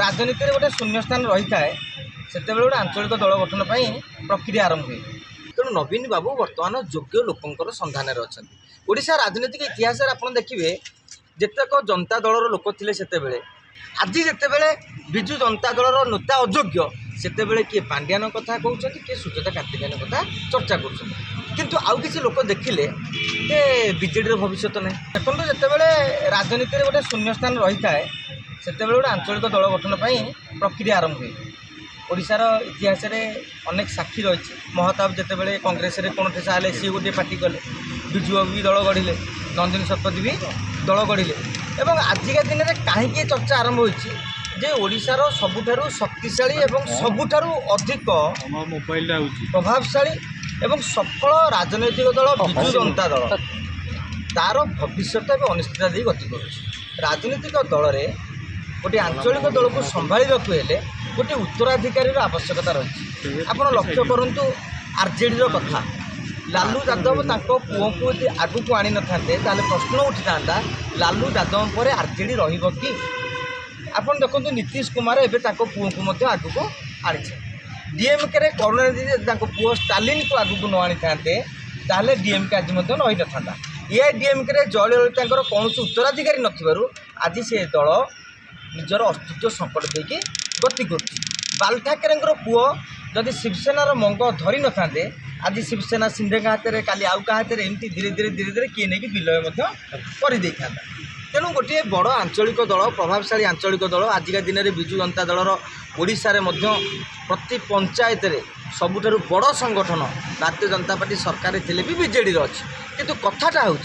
राजनीति में गोटे शून्यस्थान रही है से गोटे आंचलिक दल गठन पर प्रक्रिया आरंभ हुए। तेणु नवीन बाबू बर्तमान योग्य लोकंर सन्धान अच्छा ओडिशा राजनीतिक इतिहास आप देखिए जितेक जनता दलर लोक थे से आज जितेबले विजु जनता दलर नेता अयोग्य से किए पांड्यान कथा कहते किए सुजाता कार्तिकेयन कथा चर्चा कर आउ किसी लोक देखिले बीजेडी भविष्य ना देखो जितेबले राजनीति में गोटे शून्यस्थान रही है से गोटे आंचलिक दल गठन पर प्रक्रिया आरंभ हुए। ओडिशार इतिहास अनेक साक्षी रही महताब जितेबले कांग्रेस कौन ठेसा सी गोटे पार्टी कले विजु बाबू भी दल गढ़िले नंदिनी शतपथी भी दल गढ़िले एवं आजिका दिन में कहीं चर्चा आरंभ होती जे ओडिशार सबुठारु शक्तिशाली एवं सबुठारु अधिक प्रभावशाली एवं सफल राजनैतिक दल विजु जनता दल तार भविष्य अनिश्चितता दे गति कर राजनीतिक दल में गोटे आंचलिक दल को संभाल गोटे उत्तराधिकारी आवश्यकता रही। आप लक्ष्य करूँ आरजेडी कथा लालू यादव पुओ को आगू को आनी न था प्रश्न उठी था लालू यादव पर आरजेडी रही आपन देखो नीतीश कुमार एवं पुओ को आगू को आनी डीएमके करुणानिधि पुओ स्टालिन को आगू को न आनी था डीएमके आज रही न था एआईडीएमके जयललिता कौन उत्तराधिकारी नथिबारु आज से दल निजर अस्तित्व संकट देकी गति कर बाल ठाकरे पुओ जदि शिवसेनार मंग धरी न था आज शिवसेना सिंधे हाथ में काली आउ का हाथ में एमती धीरे धीरे किए नहीं विलय कर तेणु गोटे बड़ आंचलिक दल प्रभावशाली आंचलिक दल आजिका दिन में विजु जनता दलर ओडिशा रे प्रति पंचायत रे सबुठारु बड़ संगठन भारतीय जनता पार्टी सरकार थे भी बीजेडी अच्छी किंतु कथाटा हूँ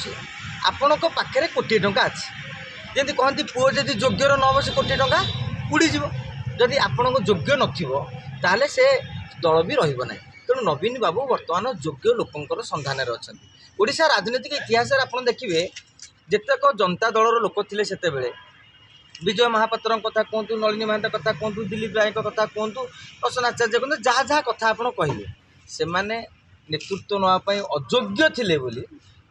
आपण पाखे कोटी टंका अच्छी जमी कहती पुओ जदि योग्यर न हो से कोटी टंका उड़ीज जदि आपण योग्य नाले से दल भी रही तेणु नवीन बाबू बर्तमान योग्य लोकंर सन्धान अच्छा ओडिशा राजनीतिक इतिहास आप देखिए जितेक जनता दलर लोक थे से विजय महापात्र कथा कहतु नलिनी महांत कथा कहतु दिलीप राय कथा कहतु प्रसन्नाचार्य कहतु जहाँ जहाँ कथा आप कहे से नेतृत्व नापी अयोग्य थे बोली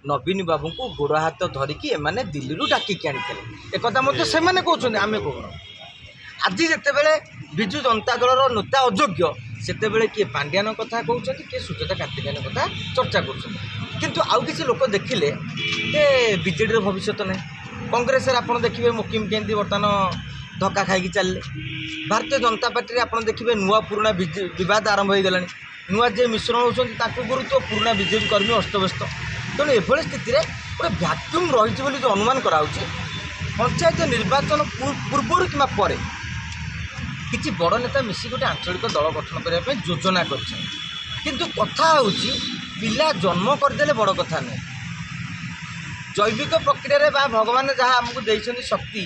नवीन बाबू को गोड़ हाथ धरिकी एमाने दिल्ली डाकिक आनी एक से कहते आम कौन आज जितेबले विजु जनता दलर नेता अयोग्य से किए पांड्यान कथा कहते किए सुजाता कार्तिकेयन कथा चर्चा कर आउ किसी लोक देखिले बीजेडी भविष्य ना कांग्रेस आप देखिए मुकिम केंद्र बर्तमान धक्का खाई चलिए भारतीय जनता पार्टी आप देखिए नुआ पुराना बद आरंभ हो गला नुआ जे मिश्रण होती गुरुत्व पुराना बीजेपी कर्मी अस्तव्यस्त तेणु एभली स्थित गोटे भैक्यूम रही जो अनुमान कराऊँच पंचायत निर्वाचन पूर्व कि पर किसी बड़ नेता मिसी गोटे आंचलिक दल गठन करने योजना किंतु कथा हूँ पिला जन्म करदे बड़ कथा नुहे जैविक प्रक्रिया भगवान जहाँ आमको देते शक्ति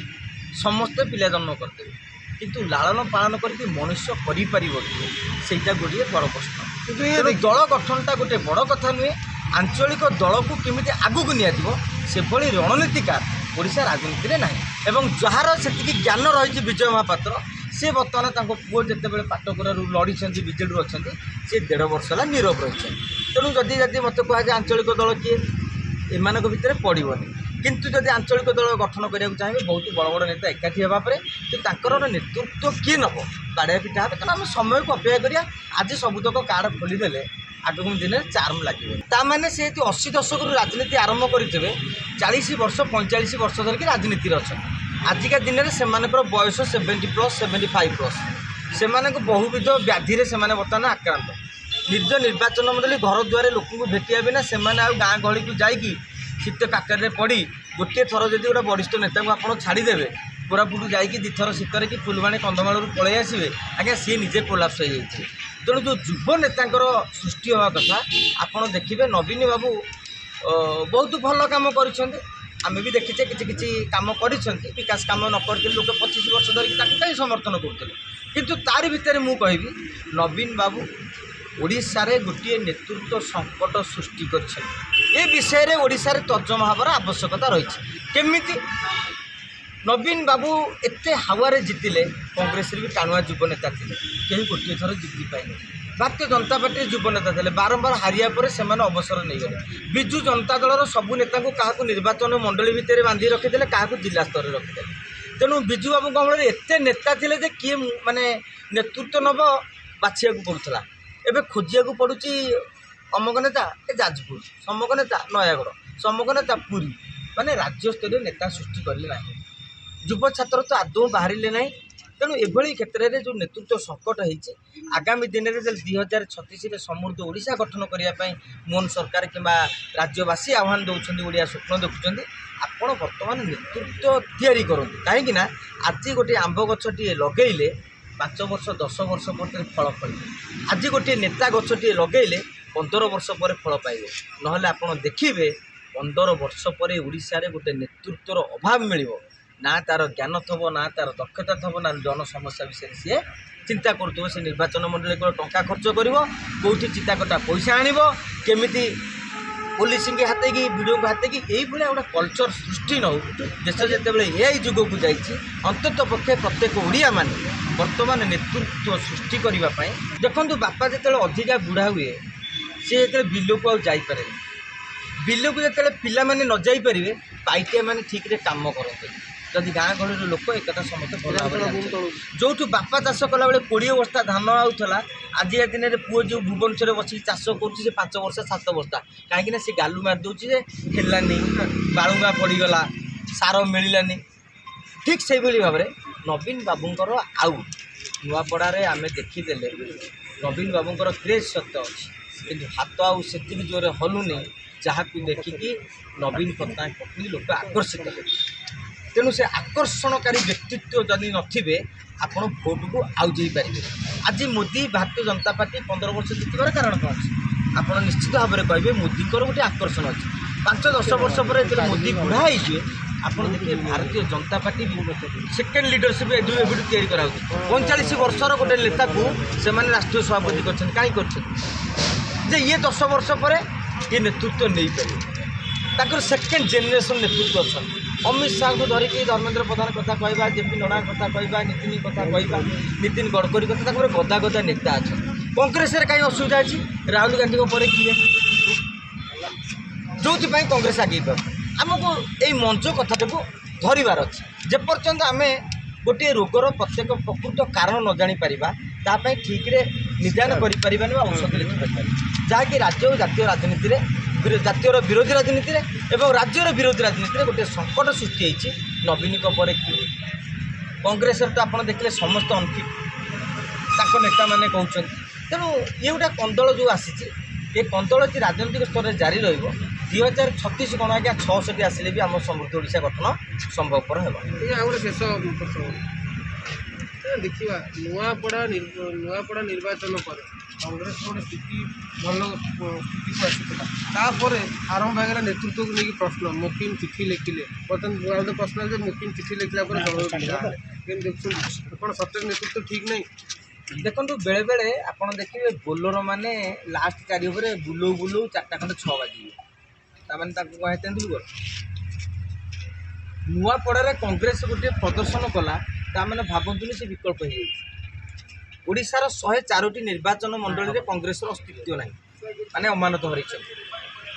समस्ते पिला जन्म करदे किंतु लालन पालन करके मनुष्य करा गोटे बड़ प्रश्न दल गठनटा गोटे बड़ कथा नुहे आंचलिक दल को केमी आगू को से रणनीतिकार ओडिशा राजनीति में ना एवं जार से ज्ञान रही विजय महापात्र सी बर्तमान पुओ जितेबाला पाटकुरा लड़ी बीजेडी अच्छा सी 1.5 वर्ष है नीरव रही तेणु जदि मत कहुए आंचलिक दल किए एम भितर पड़ोनी किंतु जदि आंचलिक दल गठन करने चाहिए बहुत बड़ बड़ नेता एकाठी होगापर कि नेतृत्व किए नब बाड़िया पिठा हे तेना आम समय को अपेक्षा करिया आज सबुतक कार्ड खोलीदे आगम दिन में चार्म लगे ताने से 80 दशक राजनीति आरंभ करेंगे 40 वर्ष 45 वर्ष धरिकी राजनीति अच्छा आजिका दिन में से बयस 70+ 75+ से बहुविध व्याधि से बर्तमान आक्रांत निज निर्वाचन मंडली घर द्वार लोक भेटिया बिना से गाँ गहली को जाकि शीत काकर पड़ी गोटे थर जब गोटे वरिष्ठ नेता को आप छाड़देवे कोरापुट जाकि 2 थर शीतर कि फुलवाणी कंधमाल पलि आसवे आज्ञा सी निजे कोलाप्स हो जाए तेणु जो युव नेतांकर सृष्टि हवा कथा आपड़ देखिए नवीन बाबू बहुत भल कम कर आम भी देखीचे किसी कम कर विकास कम न करते लोग 25 वर्ष धरिकी कहीं समर्थन करते किंतु तार भितर मु कहबी नवीन बाबू ओडिशा रे गोटे नेतृत्व संकट सृष्टि कर विषय ओडिशा रे तर्जमा हबार आवश्यकता रही केमिति नवीन बाबू एते हावारे जितिले कांग्रेस भी टाणुआ युव नेता थे कहीं गोटे थर जिति पाए भारतीय जनता पार्टी युव नेता थे बारंबार हारिया पर से अवसर नहीं गले विजु जनता दलर सबू नेता क्या निर्वाचन मंडली भितर बांधि रखीदे क्या जिला स्तर में रखीदे तेणु विजु बाबू अमल एत नेता थे जे किए माने नेतृत्व नब बाछिया पड़ूला एवं खोजिया पड़ू अमक नेता ए जाजपुर समक नेता नयागढ़ समक नेता पुरी माने राज्यस्तरीय नेता सृष्टि कले ना युव छात्र तो आदौ बाहर ना तेणु एभली क्षेत्र में जो नेतृत्व संकट होती आगामी दिन में 2036 समृद्ध ओडिशा गठन करने मोहन सरकार कि राज्यवासी आह्वान दौरान ओडिया स्वप्न देखुं आपण बर्तमान नेतृत्व तैयारी करूँ कहीं आज गोटे आंब गछटे लगेले 5 वर्ष 10 वर्ष पर फल फल आज गोटे नेता गछटे लगेले 15 वर्ष पर फल पाइबे नहले आपण देखिए 15 वर्ष पर ओडिशा रे गोटे नेतृत्वर अभाव मिलिबो ना तार ज्ञान थब ना तार दक्षता थब ना जन समस्या विषय सी चिंता करुव से निर्वाचन मंडली को टंका खर्च कर कौटी चिताकटा पैसा आणव केमिति पुलिसिंग हाथ की वीडियो को हाथ की यही गोटे कल्चर सृष्टि नौ देश जिते ए जुग को जाइए अंतत पक्षे प्रत्येक ओडिया मान वर्तमान नेतृत्व सृष्टि करने देखो बापा जो अधिका बुढ़ा हुए सी जो बिल को आईपे बिल को जो पिला माने न जापरेंगे पाइटिया मैंने ठीक रे काम करते जदि गाँ गहली लोक एक समस्त जो बापा चाष कला बेले 20 बस्ता धान आउला आजिका दिन में पुओ जो भुवनेश्वर बस चाष कर 5 वर्ष 7 बस्ता कहीं सी गालु मार दूसरे हेलानी बालुंगा पड़गला सार मिलानी ठीक से भाव में नवीन बाबूंर आउ नुआपड़े आम देखीदे नवीन बाबूंर क्रेज सत्य अच्छी कि हाथ आउ से जोरे हलुनी जहाँ देखिकी नवीन पट्टनायक प्रति लोक आकर्षित हो तेणु से आकर्षणकारी व्यक्तित्व जदि नथिबे आपण भोट को आउजई पारे आज मोदी भारतीय जनता पार्टी 15 वर्ष जीतबार कारण कौन अच्छे आप निश्चित भाव में कहे मोदी गोटे आकर्षण अच्छे 5-10 वर्ष पर जो मोदी बुढ़ा होइए आप देखिए Bharatiya Janata party second leadership एवं तैयारी करा 45 वर्षर गोटे नेता को से राष्ट्रीय सभापति कर ये 10 वर्ष पर ये नेतृत्व नहीं पारे सेकेंड जेनेरेशन नेतृत्व अच्छा अमित शाह को धरिकी धर्मेंद्र प्रधान कथा कहवा जेपी नड्डा कथा कहवा नितिन कथा कहवा नितिन गडकरी कथा गदा गदा नेता अच्छा कांग्रेस कहीं असुविधा अच्छी राहुल गांधी पर किए जो कांग्रेस आगे पार आमको यही मंच कथा को धरबार अच्छे जेपर्यंत आम गोटे रोगर प्रत्येक प्रकृत कारण न जापर ताप ठीक रे निदान करें औषध लिखिपार जहाँकि राज्य और जातीय राजनीति जातीय विरोधी राजनीति एवं राज्यर विरोधी राजनीति गोटे संकट सृष्टि होती नवीन पर कांग्रेस तो आप देखिले समस्त अनफिट नेता मैंने कहते तेणु ये गोटे कंदल जो आसी ये कंदल यदि राजनीतिक स्तर में जारी रहा 2036 कौन आज्ञा 66 आसिले भी आम समृद्ध ओडिशा गठन संभवपर है देखा नुआपड़ा निर्वाचन पर कांग्रेस गोटे स्थिति भल स्थिति को आसापर आरंभ होगा नेतृत्व को लेकिन प्रश्न मुकिम चिठी लिखिले बर्तमान गोटे प्रश्न है मुकिम चिठी लिखला देखते सत्य नेतृत्व ठीक नहीं देखो बेले बेले आप देखिए बोलर मैंने लास्ट 4 ओवर बुलऊ बुलऊ 4टा खंडे 6 बाजी कहे तेंदुलकर नुआपड़ा कांग्रेस गोटे प्रदर्शन कला ताने भावतुनि से विकल्प हो ओडिशार 104टी निर्वाचन मंडली में कांग्रेस अस्तित्व ना माने अमानत हर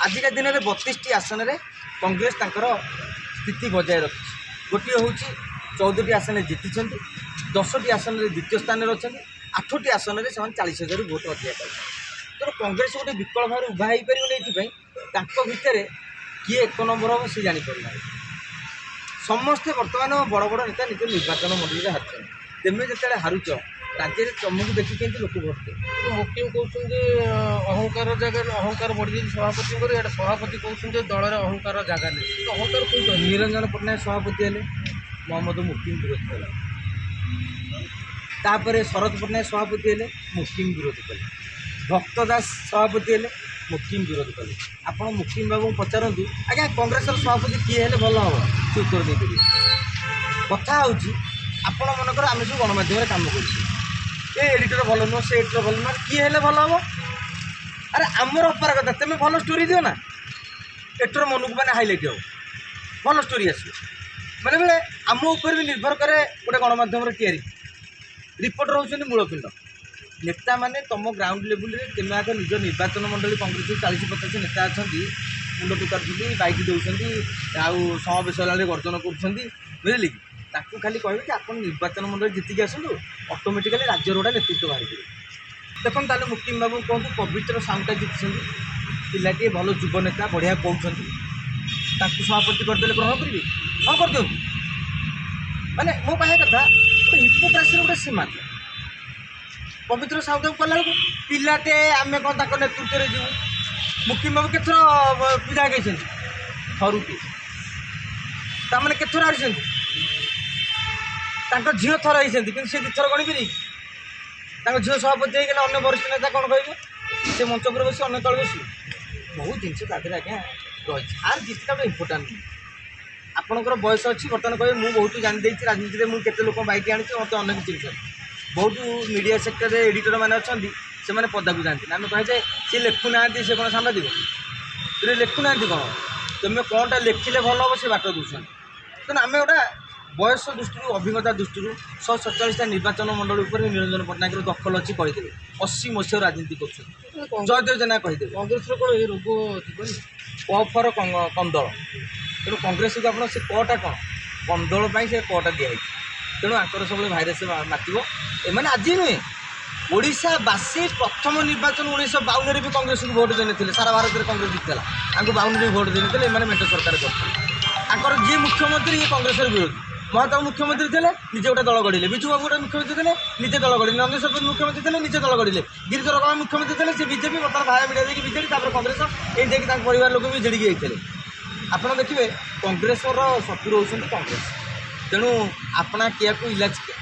आजिका दिन में 32टी आसन में कांग्रेस स्थिति बजाय रखी गोटे हूँ 14टी आसन जीति 10टी आसन में द्वितीय स्थान में अच्छा 8टी आसन में 40,000 भोट अधिक पाई तेणु कांग्रेस गोटे विकल्प भाव उभा हो पार भितर किए 1 नंबर हम सी जापरना समस्ते बर्तमान बड़ बड़ नेता निज निर्वाचन मंडली में हार तेमें जो हारुच राज्य में तुमको देखी के लोक भोट दे मुकिम कहते अहंकार जगह अहंकार बढ़ी सभापति यहाँ सभापति कहते दलर अहंकार जगह नहीं अहंकार कौन निरंजन पट्टनायक सभापति हेले मोहम्मद मुकिम विरोध कले तापर शरद पट्टनायक सभापति हेले मुकिम विरोध कले भक्त दास सभापति हेले मुकिम विरोध कले आप मुकिम बाबू पचारतु आज्ञा कांग्रेस सभापति किए हेले भल हम सी उत्तर देदेवी कथा हूँ आपण मनकर आम सब गणमाध्यम काम कर एडिटर भल नुह से एडिटर भल नुह किए हेले भल हम अरे आमर अपार कथा तुम भल स्टोरी दियो ना एडिटर मन को मैंने हाइलाइट हो भल स्टोरी आस बेले बेले आम उपर भी निर्भर करे गोटे गणमाध्यम तैयारी रिपोर्टर होती मूलपिंड नेता मैंने तुम ग्राउंड लेवल में तुम आगे निज निर्वाचन मंडली कांग्रेस 40-50 नेता अच्छा मुंड टुकारुँच बैक दौरान आउ समावेश गर्जन कर बुझे कि ତାକୁ ଖାଲି କହିବେ ଯେ ଆପଣ ନିର୍ବାଚନ ମଣ୍ଡଳୀ ଜିତିକି ଆସନ୍ତୁ, ଅଟୋମେଟିକାଲି ରାଜ୍ୟର ଗୋଟେ ନେତୃତ୍ୱ ବାହାରିଯିବ। ଦେଖନ୍ତୁ ତାହେଲେ ମୁକ୍ତିମ ବାବୁ କୁହନ୍ତୁ, ପବିତ୍ର ସାଉଁଟା ଜିତିଛନ୍ତି, ପିଲାଟିଏ ଭଲ ଯୁବ ନେତା, ବଢ଼ିଆ କହୁଛନ୍ତି, ତାଙ୍କୁ ସଭାପତି କରିଦେଲେ ଗ୍ରହଣ କରିବେ? ହଁ କରିଦିଅନ୍ତୁ। ମାନେ ମୋ କହିବା କଥା ଗୋଟେ ହିପୋକ୍ରାସିର ଗୋଟେ ସୀମା ଥାଏ। ପବିତ୍ର ସାଉଁଟାକୁ କଲାବେଳକୁ ପିଲାଟେ ଆମେ କ'ଣ ତାଙ୍କ ନେତୃତ୍ୱରେ ଯିବୁ? ମୁକ୍ତିମ ବାବୁ କେତେଥର ବିଧାୟକ ହେଇଛନ୍ତି? ଥରୁଟିଏ। ତାମାନେ କେତେଥର ହାରିଛନ୍ତି? ତାଙ୍କ ଝିଅ ଥର ହେଇଛନ୍ତି, କିନ୍ତୁ ସେ ଦୁଇଥର ଗଣିପାରିବେ? ତାଙ୍କ ଝିଅ ସଭାପତି ହେଇଗଲେ ଅନ୍ୟ ବରିଷ୍ଠ ନେତା କ'ଣ କହିବେ? ସେ ମଞ୍ଚ ଉପରେ ବସି ଅନ୍ୟ ତଳେ ବସିବେ। ବହୁତ ଜିନିଷ ତା ଦେହରେ ଆଜ୍ଞା ରହିଛି। ଆର୍ ଜିତିଟା ଗୋଟେ ଇମ୍ପୋର୍ଟାଣ୍ଟ ନୁହେଁ। ଆପଣଙ୍କର ବୟସ ଅଛି, ବର୍ତ୍ତମାନ କହିବେ ମୁଁ ବହୁତ ଜାଣିଦେଇଛି ରାଜନୀତିରେ, ମୁଁ କେତେ ଲୋକ ବାଇକି ଆଣିଛି, ମୋତେ ଅନେକ ଚିନ୍ହିଛନ୍ତି। ବହୁତ ମିଡ଼ିଆ ସେକ୍ଟରରେ ଏଡ଼ିଟର ମାନେ ଅଛନ୍ତି, ସେମାନେ ପଦାକୁ ଯାଆନ୍ତି। ଆମେ କହିବା ଯେ ସିଏ ଲେଖୁନାହାନ୍ତି, ସେ କ'ଣ ସାମ୍ବାଦିକ? ସେ ଲେଖୁନାହାନ୍ତି କ'ଣ? ତୁମେ କ'ଣଟା ଲେଖିଲେ ଭଲ ହେବ ସେ ବାଟ ଦେଉଛନ୍ତି। ତେଣୁ ଆମେ ଗୋଟେ ବୟସ ଦୃଷ୍ଟିରୁ, ଅଭିଜ୍ଞତା ଦୃଷ୍ଟିରୁ 147ଟା ନିର୍ବାଚନ ମଣ୍ଡଳୀ ଉପରେ ନିରଞ୍ଜନ ପଟ୍ଟନାୟକର ଦଖଲ ଅଛି କହିଦେବେ। 80 ମସିହାରୁ ରାଜନୀତି କରୁଛନ୍ତି, ଜୟଦେବ ଜେନା କହିଦେବେ। କଂଗ୍ରେସର କ'ଣ ଏ ରୋଗ ଯିବନି? କଫର କନ୍ଦଳ। ତେଣୁ କଂଗ୍ରେସକୁ ଆପଣ ସେ କଟା କ'ଣ? କନ୍ଦଳ ପାଇଁ ସେ କଟା ଦିଆହେଇଛି। ତେଣୁ ଆଙ୍କର ସବୁବେଳେ ଭାଇରସ୍ ମାତିବ। ଏମାନେ ଆଜି ନୁହେଁ, ଓଡ଼ିଶାବାସୀ ପ୍ରଥମ ନିର୍ବାଚନ 1952ରେ ବି କଂଗ୍ରେସକୁ ଭୋଟ୍ ଦେଇନଥିଲେ। ସାରା ଭାରତରେ କଂଗ୍ରେସ ଜିତିଥିଲା, ତାଙ୍କୁ 52ରେ ବି ଭୋଟ୍ ଦେଇନଥିଲେ। ଏମାନେ ମେଣ୍ଟ ସରକାର କରିଥିଲେ। ତାଙ୍କର ଯିଏ ମୁଖ୍ୟମନ୍ତ୍ରୀ, ଇଏ କଂଗ୍ରେସର ବିରୋଧୀ। ମହାତାବ ମୁଖ୍ୟମନ୍ତ୍ରୀ ଥିଲେ, ନିଜେ ଗୋଟେ ଦଳ ଗଢ଼ିଲେ। ବିଜୁ ବାବୁ ଗୋଟେ ମୁଖ୍ୟମନ୍ତ୍ରୀ ଥିଲେ, ନିଜେ ଦଳ ଗଢ଼ିଲେ। ନନ୍ଦ ସରପଞ୍ଚ ମୁଖ୍ୟମନ୍ତ୍ରୀ ଥିଲେ, ନିଜେ ଦଳ ଗଢ଼ିଲେ। ଗିରିଧର କମା ମୁଖ୍ୟମନ୍ତ୍ରୀ ଥିଲେ, ସେ ବିଜେପି, ବର୍ତ୍ତମାନ ଭାୟା ମିଡ଼ିଆ ଦେଇକି ବିଜେଡ଼ି, ତାପରେ କଂଗ୍ରେସ, ଏଇ ଯାଇକି ତାଙ୍କ ପରିବାର ଲୋକ ବି ବିଜେଡ଼ିକି ଯାଇଥିଲେ। ଆପଣ ଦେଖିବେ କଂଗ୍ରେସର ଶତ୍ରୁ ହେଉଛନ୍ତି କଂଗ୍ରେସ। ତେଣୁ ଆପଣା କିଆକୁ ଇଲାଜ କିଆ।